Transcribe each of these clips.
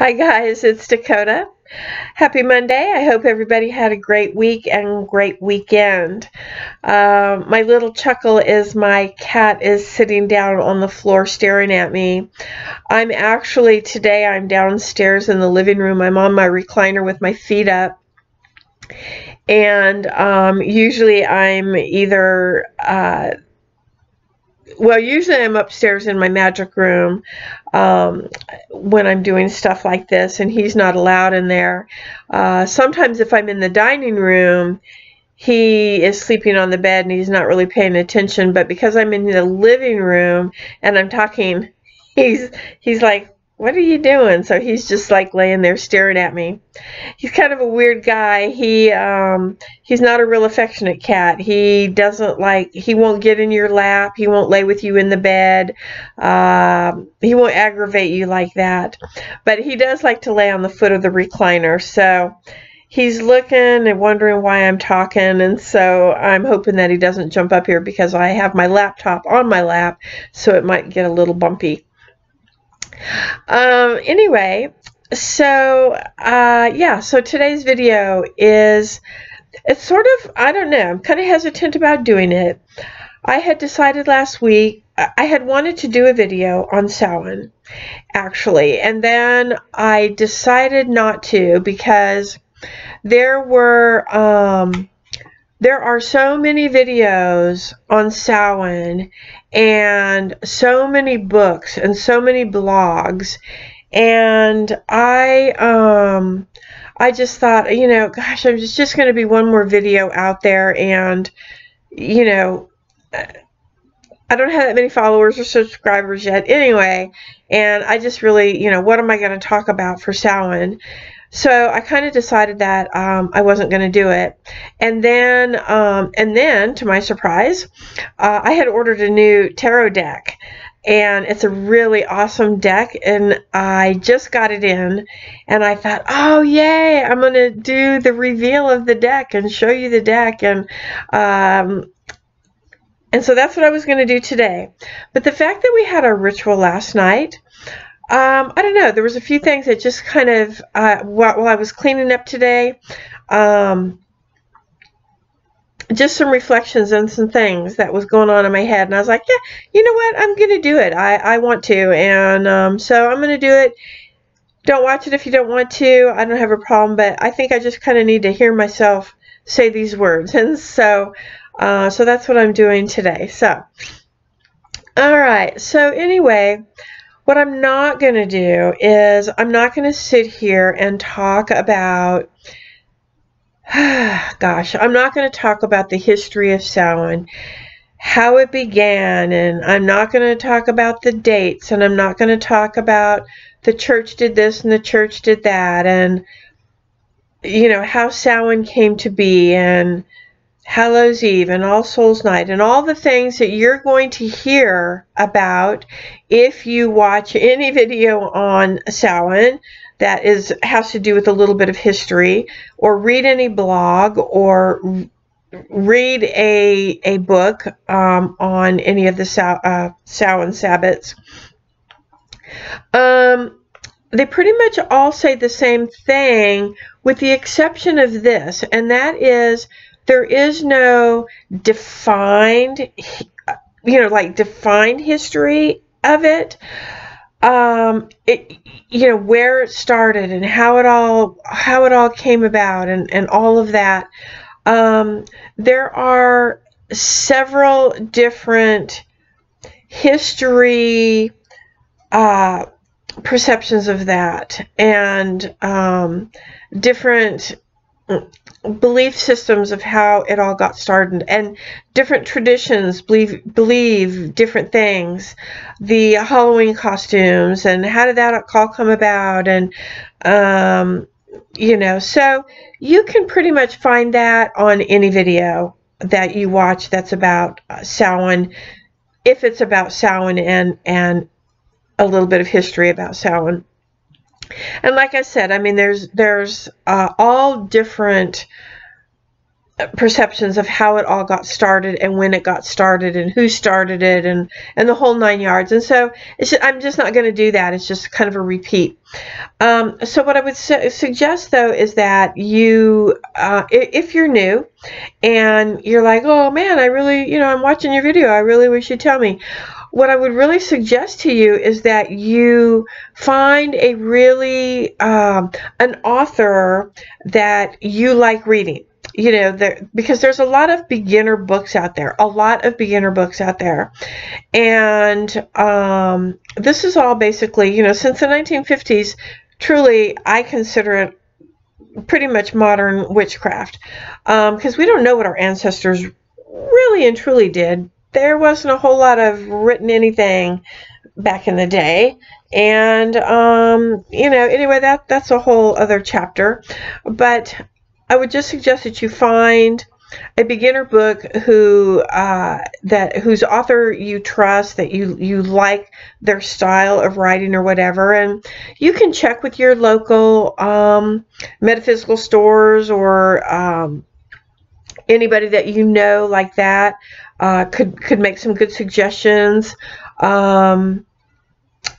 Hi guys, it's Dakota. Happy Monday. I hope everybody had a great week and great weekend. My little chuckle is my cat is sitting down on the floor staring at me. Today I'm downstairs in the living room. I'm on my recliner with my feet up. And usually I'm usually I'm upstairs in my magic room when I'm doing stuff like this, and he's not allowed in there. Sometimes if I'm in the dining room, he is sleeping on the bed and he's not really paying attention, but because I'm in the living room and I'm talking, he's like, "What are you doing?" So he's just like laying there staring at me. He's kind of a weird guy. He's not a real affectionate cat. He won't get in your lap. He won't lay with you in the bed. He won't aggravate you like that. But he does like to lay on the foot of the recliner. So he's looking and wondering why I'm talking, and so I'm hoping that he doesn't jump up here because I have my laptop on my lap, so it might get a little bumpy. Anyway, so today's video it's sort of, I don't know, I'm kind of hesitant about doing it. I had decided last week, I had wanted to do a video on Samhain, actually, and then I decided not to because there are so many videos on Samhain and so many books and so many blogs, and I just thought, gosh, there's just going to be one more video out there, and I don't have that many followers or subscribers yet anyway, and I just really, what am I going to talk about for Samhain? So I kind of decided that I wasn't going to do it, and then to my surprise, I had ordered a new tarot deck, and it's a really awesome deck, and I just got it in, and I thought, oh yay, I'm going to do the reveal of the deck and show you the deck, and so that's what I was going to do today. But the fact that we had our ritual last night, I don't know, there was a few things that just kind of, while I was cleaning up today, just some reflections and some things that was going on in my head, and I was like, yeah, you know what, I'm going to do it. I want to, and so I'm going to do it. Don't watch it if you don't want to. I don't have a problem, but I think I just kind of need to hear myself say these words, and so that's what I'm doing today. So, all right, so anyway, what I'm not going to do is I'm not going to sit here and talk about, gosh, I'm not going to talk about the history of Samhain, how it began, and I'm not going to talk about the dates, and I'm not going to talk about the church did this and the church did that, and, how Samhain came to be, and Hallows Eve and All Souls Night and all the things that you're going to hear about if you watch any video on Samhain that has to do with a little bit of history, or read any blog, or read a book on any of the Samhain Sabbats. They pretty much all say the same thing with the exception of this, and that is there is no defined, defined history of it. Where it started and how it all came about, and all of that. There are several different history perceptions of that, and different belief systems of how it all got started, and different traditions believe different things. The Halloween costumes, and how did that all come about, and so you can pretty much find that on any video that you watch that's about Samhain, if it's about Samhain and a little bit of history about Samhain. And like I said, I mean, there's all different perceptions of how it all got started and when it got started and who started it and the whole 9 yards. And so I'm just not going to do that. It's just kind of a repeat. So what I would suggest, though, is that you, if you're new and you're like, oh man, I really, I'm watching your video, I really wish you'd tell me. What I would really suggest to you is that you find a really, an author that you like reading. Because there's a lot of beginner books out there, and this is all basically, since the 1950s, truly, I consider it pretty much modern witchcraft, because we don't know what our ancestors really and truly did. There wasn't a whole lot of written anything back in the day, and anyway, that's a whole other chapter, but I would just suggest that you find a beginner book whose author you trust, that you like their style of writing or whatever, and you can check with your local metaphysical stores or anybody that like that could make some good suggestions.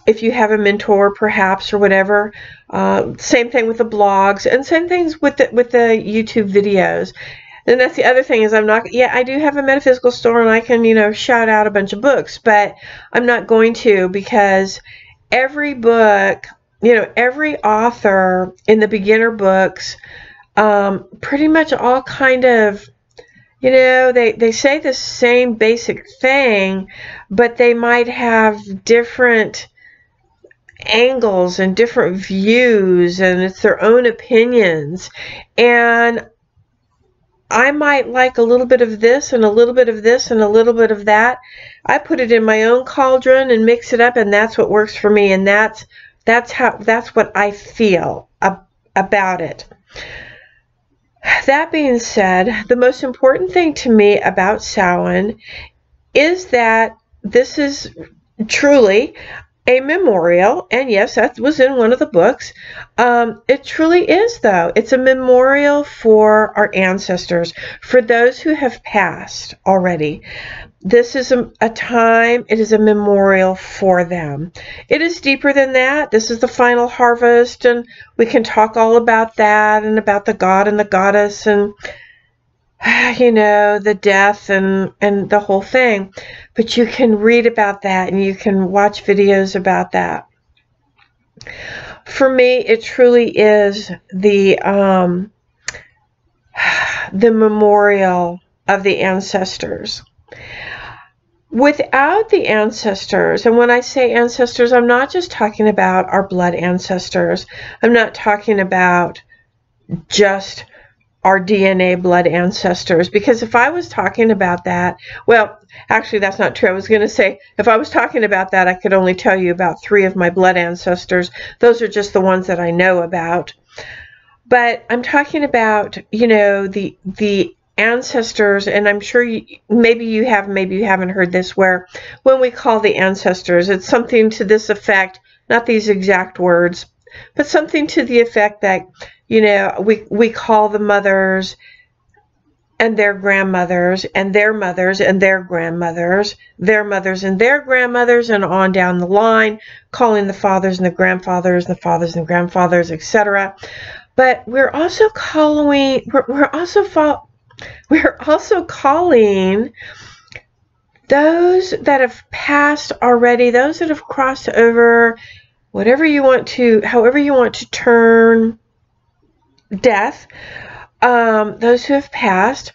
If you have a mentor, perhaps, or whatever. Same thing with the blogs, and same things with the YouTube videos. And that's the other thing is I do have a metaphysical store, and I can, shout out a bunch of books, but I'm not going to, because every book, every author in the beginner books, pretty much all kind of, they say the same basic thing, but they might have different angles and different views, and it's their own opinions, and I might like a little bit of this and a little bit of this and a little bit of that. I put it in my own cauldron and mix it up, and that's what works for me, and that's what I feel about it. That being said, the most important thing to me about Samhain is that this is truly a memorial, and yes, that was in one of the books. It truly is, though. It's a memorial for our ancestors, for those who have passed already. This is a time, it is a memorial for them. It is deeper than that. This is the final harvest, and we can talk all about that, and about the god and the goddess, and the death and the whole thing. But you can read about that, and you can watch videos about that. For me, it truly is the memorial of the ancestors. Without the ancestors, and when I say ancestors, I'm not just talking about our blood ancestors. I'm not talking about just our DNA blood ancestors, because if I was talking about that, well, actually that's not true. I was going to say, if I was talking about that, I could only tell you about 3 of my blood ancestors. Those are just the ones that I know about. But I'm talking about, the ancestors, and I'm sure maybe you have, maybe you haven't heard this, where when we call the ancestors, it's something to this effect, not these exact words, but something to the effect that, we call the mothers and their grandmothers and their mothers and their grandmothers, their mothers and their grandmothers, and on down the line, calling the fathers and the grandfathers, the fathers and grandfathers, etc. But we're also calling, we're also calling those that have passed already, those that have crossed over, however you want to term death, those who have passed,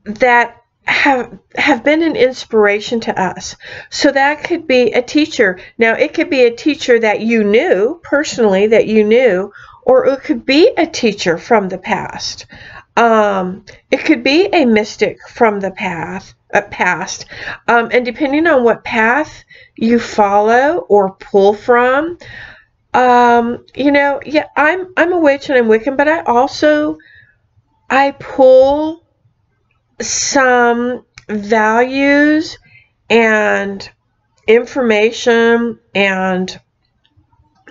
that have been an inspiration to us. So that could be a teacher. Now, it could be a teacher that you knew personally, or it could be a teacher from the past. It could be a mystic from the past. And depending on what path you follow or pull from, yeah, I'm a witch and I'm Wiccan, but I pull some values and information and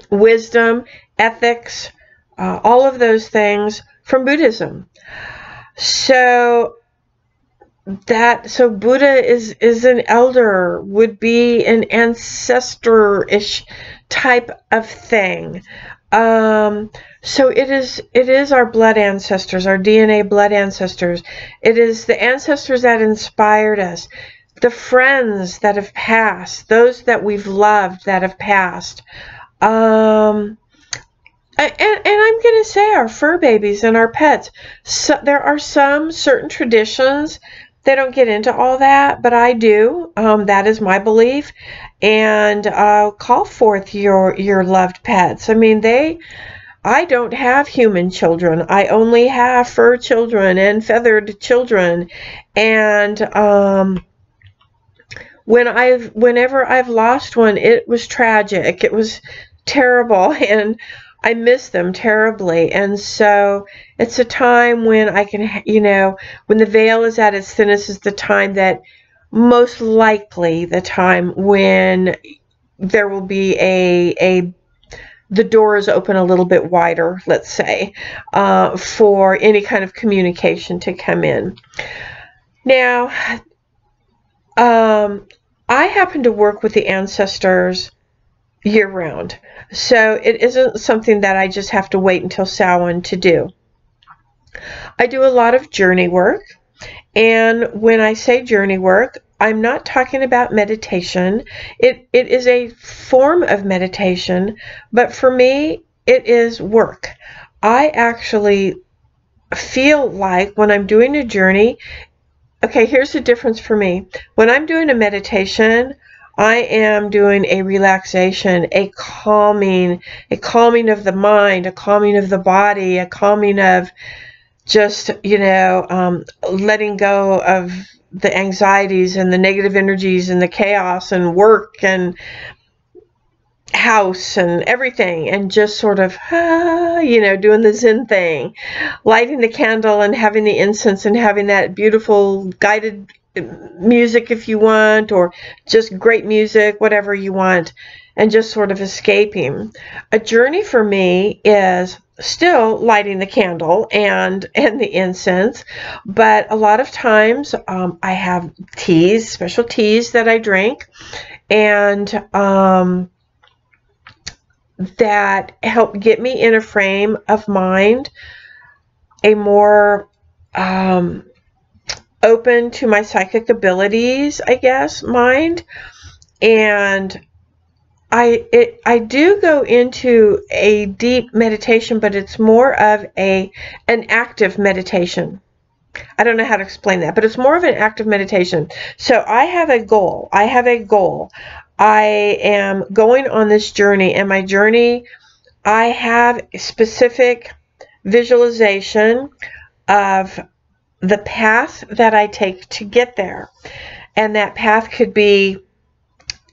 wisdom, ethics, all of those things from Buddhism. So Buddha is an elder, would be an ancestor-ish type of thing. So it is our blood ancestors, our DNA blood ancestors. It is the ancestors that inspired us, the friends that have passed, those that we've loved that have passed. And I'm going to say our fur babies and our pets. So there are some certain traditions. They don't get into all that, but I do. That is my belief. And call forth your loved pets. I mean, I don't have human children. I only have fur children and feathered children. And whenever I've lost one, it was tragic. It was terrible, and I miss them terribly. And so it's a time when I can, when the veil is at its thinnest, is the time that most likely the time when there will be the doors open a little bit wider, let's say, for any kind of communication to come in. Now, I happen to work with the ancestors year-round, so it isn't something that I just have to wait until Samhain to do. I do a lot of journey work, and when I say journey work, I'm not talking about meditation. It is a form of meditation, but for me, it is work. I actually feel like when I'm doing a journey, okay, here's the difference for me. When I'm doing a meditation, I am doing a relaxation, a calming of the mind, a calming of the body, a calming of just, letting go of the anxieties and the negative energies and the chaos and work and house and everything, and just sort of, doing the Zen thing, lighting the candle and having the incense and having that beautiful guided music if you want, or just great music, whatever you want, and just sort of escaping. A journey for me is still lighting the candle and the incense, but a lot of times I have teas, special teas that I drink, and that help get me in a frame of mind, a more open to my psychic abilities, I guess, mind. And I do go into a deep meditation, but it's more of an active meditation. I don't know how to explain that, but it's more of an active meditation. So I have a goal. I am going on this journey, and my journey, I have a specific visualization of the path that I take to get there. And that path could be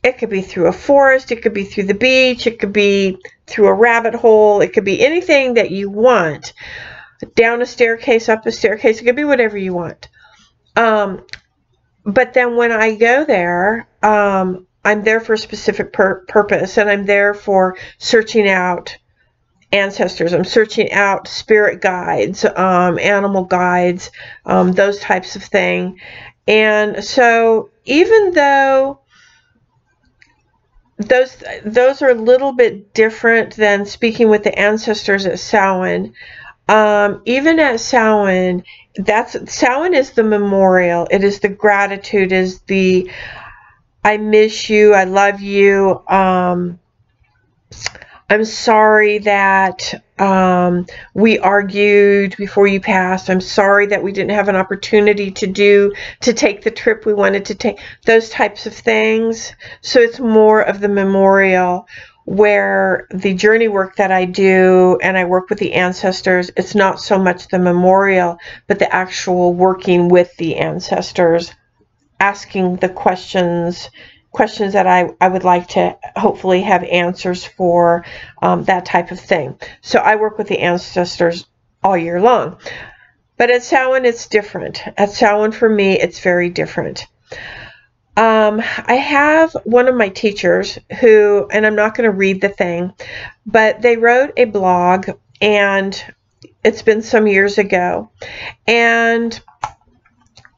through a forest, it could be through the beach, it could be through a rabbit hole, it could be anything that you want. Down a staircase, up a staircase, it could be whatever you want. But then when I go there, I'm there for a specific purpose, and I'm there for searching out ancestors. I'm searching out spirit guides, animal guides, those types of thing. And so even though those are a little bit different than speaking with the ancestors at Samhain, even at Samhain, Samhain is the memorial. It is the gratitude, is the I miss you, I love you, I'm sorry that we argued before you passed. I'm sorry that we didn't have an opportunity to take the trip we wanted to take, those types of things. So it's more of the memorial, where the journey work that I do, and I work with the ancestors, it's not so much the memorial, but the actual working with the ancestors, asking the questions that I would like to hopefully have answers for, that type of thing. So I work with the ancestors all year long. But at Samhain, it's different. At Samhain, for me, it's very different. I have one of my teachers who, and I'm not going to read the thing, but they wrote a blog, and It's been some years ago. And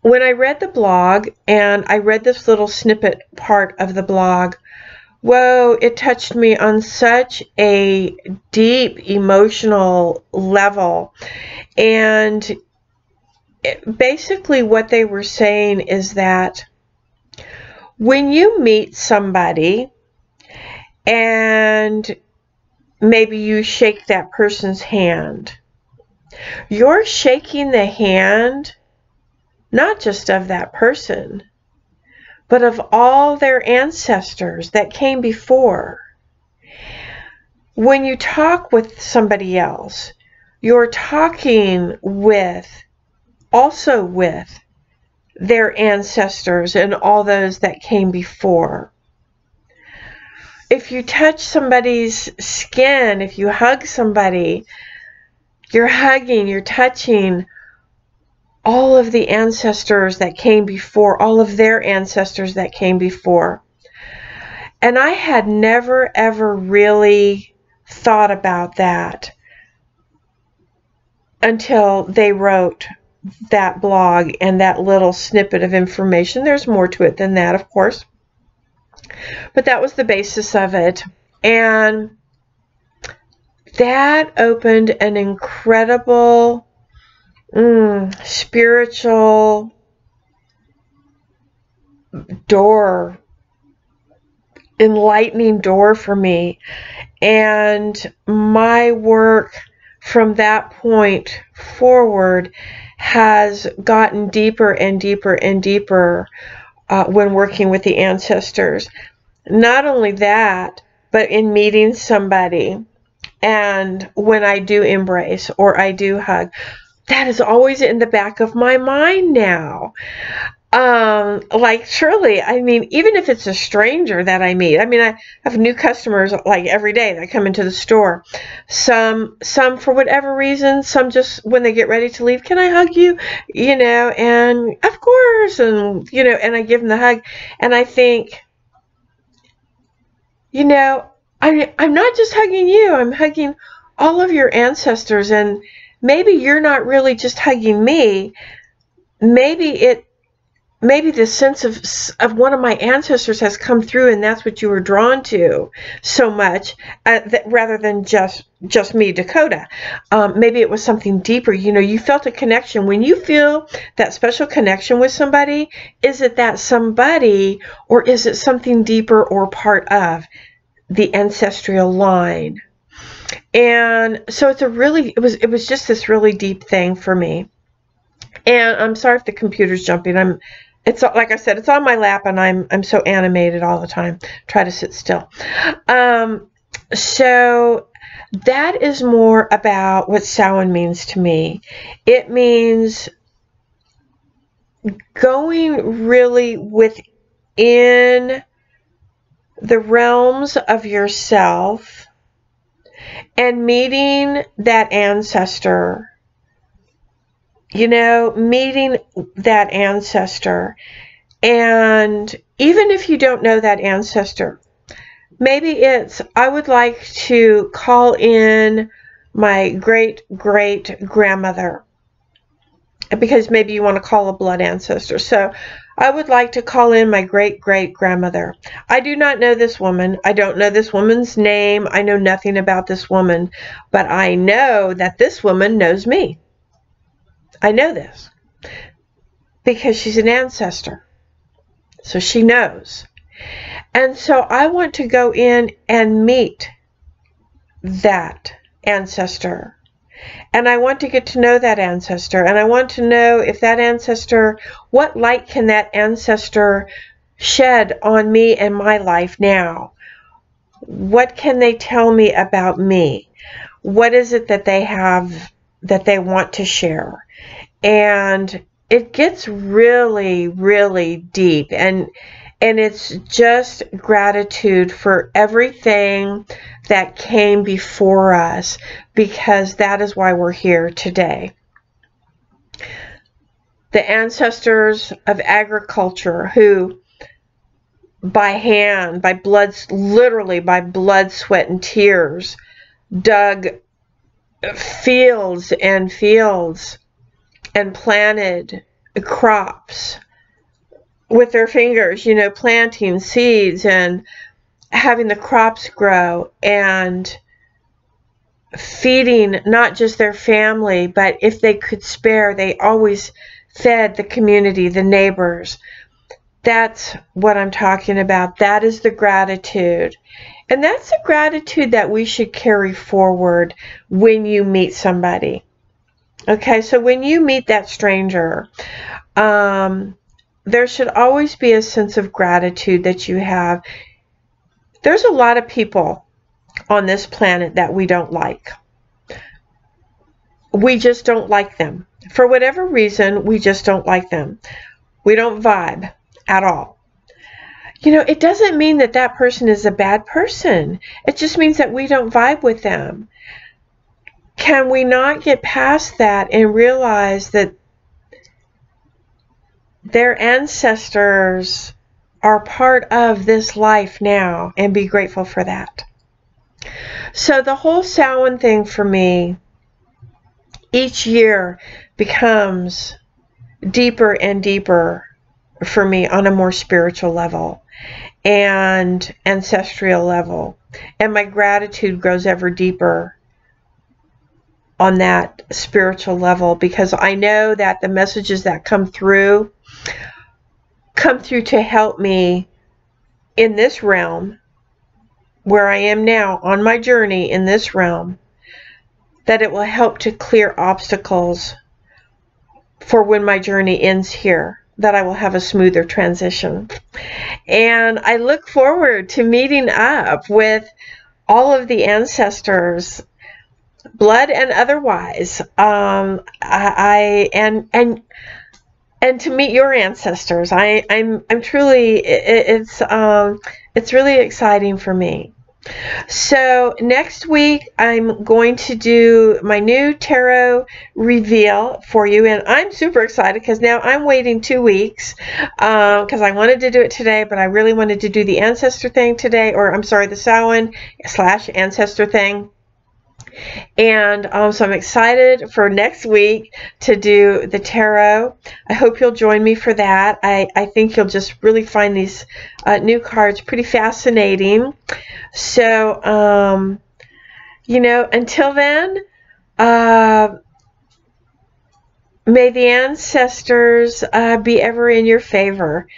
when I read the blog, and I read this little snippet part of the blog, whoa, it touched me on such a deep emotional level. And basically what they were saying is that when you meet somebody and maybe you shake that person's hand, you're shaking the hand not just of that person, but of all their ancestors that came before. When you talk with somebody else, you're talking also with their ancestors and all those that came before. If you touch somebody's skin, if you hug somebody, you're hugging, you're touching all of the ancestors that came before, all of their ancestors that came before. And I had never, ever really thought about that until they wrote that blog and that little snippet of information. There's more to it than that, of course. But that was the basis of it. And that opened an incredible spiritual door, enlightening door for me. And my work from that point forward has gotten deeper and deeper and deeper when working with the ancestors. Not only that, but in meeting somebody, and when I do embrace or I do hug, that is always in the back of my mind now. Like truly, I mean, even if it's a stranger that I meet, I mean, I have new customers like every day that come into the store. Some for whatever reason, some just when they get ready to leave, can I hug you? You know, and of course, and you know, and I give them the hug, and I think, you know, I'm not just hugging you, I'm hugging all of your ancestors, and maybe you're not really just hugging me. Maybe the sense of one of my ancestors has come through, and that's what you were drawn to so much, rather than just me, Dakota. Maybe it was something deeper. You know, you felt a connection. When you feel that special connection with somebody, is it that somebody, or is it something deeper or part of the ancestral line? And so it was just this really deep thing for me. And I'm sorry if the computer's jumping. It's like I said, it's on my lap, and I'm so animated all the time. Try to sit still. So that is more about what Samhain means to me. It means going really within the realms of yourself and meeting that ancestor. You know, meeting that ancestor. And even if you don't know that ancestor, maybe it's, I would like to call in my great-great-grandmother, because maybe you want to call a blood ancestor. So I would like to call in my great-great-grandmother. I do not know this woman. I don't know this woman's name. I know nothing about this woman, but I know that this woman knows me. I know this because she's an ancestor, so she knows. And so I want to go in and meet that ancestor, and I want to get to know that ancestor, and I want to know if that ancestor, what light can that ancestor shed on me and my life now? What can they tell me about me? What is it that they have that they want to share? And it gets really, really deep, and it's just gratitude for everything that came before us, because that is why we're here today. The ancestors of agriculture who by hand, by blood, literally by blood, sweat, and tears, dug fields and fields and planted crops with their fingers, you know, planting seeds and having the crops grow and feeding not just their family, but if they could spare, they always fed the community, the neighbors. That's what I'm talking about. That is the gratitude. And that's the gratitude that we should carry forward when you meet somebody. Okay, so when you meet that stranger, there should always be a sense of gratitude that you have. There's a lot of people on this planet that we don't like. We just don't like them. For whatever reason, we just don't like them. We don't vibe at all. You know, it doesn't mean that that person is a bad person. It just means that we don't vibe with them. Can we not get past that and realize that their ancestors are part of this life now and be grateful for that? So the whole Samhain thing for me each year becomes deeper and deeper for me on a more spiritual level and ancestral level. And my gratitude grows ever deeper on that spiritual level, because I know that the messages that come through to help me in this realm where I am now on my journey in this realm, that it will help to clear obstacles for when my journey ends here, that I will have a smoother transition. And I look forward to meeting up with all of the ancestors, blood and otherwise, and to meet your ancestors. I'm truly, it's really exciting for me. So next week I'm going to do my new tarot reveal for you, and I'm super excited because now I'm waiting 2 weeks because I wanted to do it today, but I really wanted to do the ancestor thing today, or I'm sorry, the Samhain / ancestor thing. And so I'm excited for next week to do the tarot. I hope you'll join me for that. I think you'll just really find these new cards pretty fascinating. So, you know, until then, may the ancestors be ever in your favor.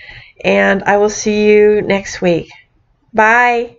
And I will see you next week. Bye.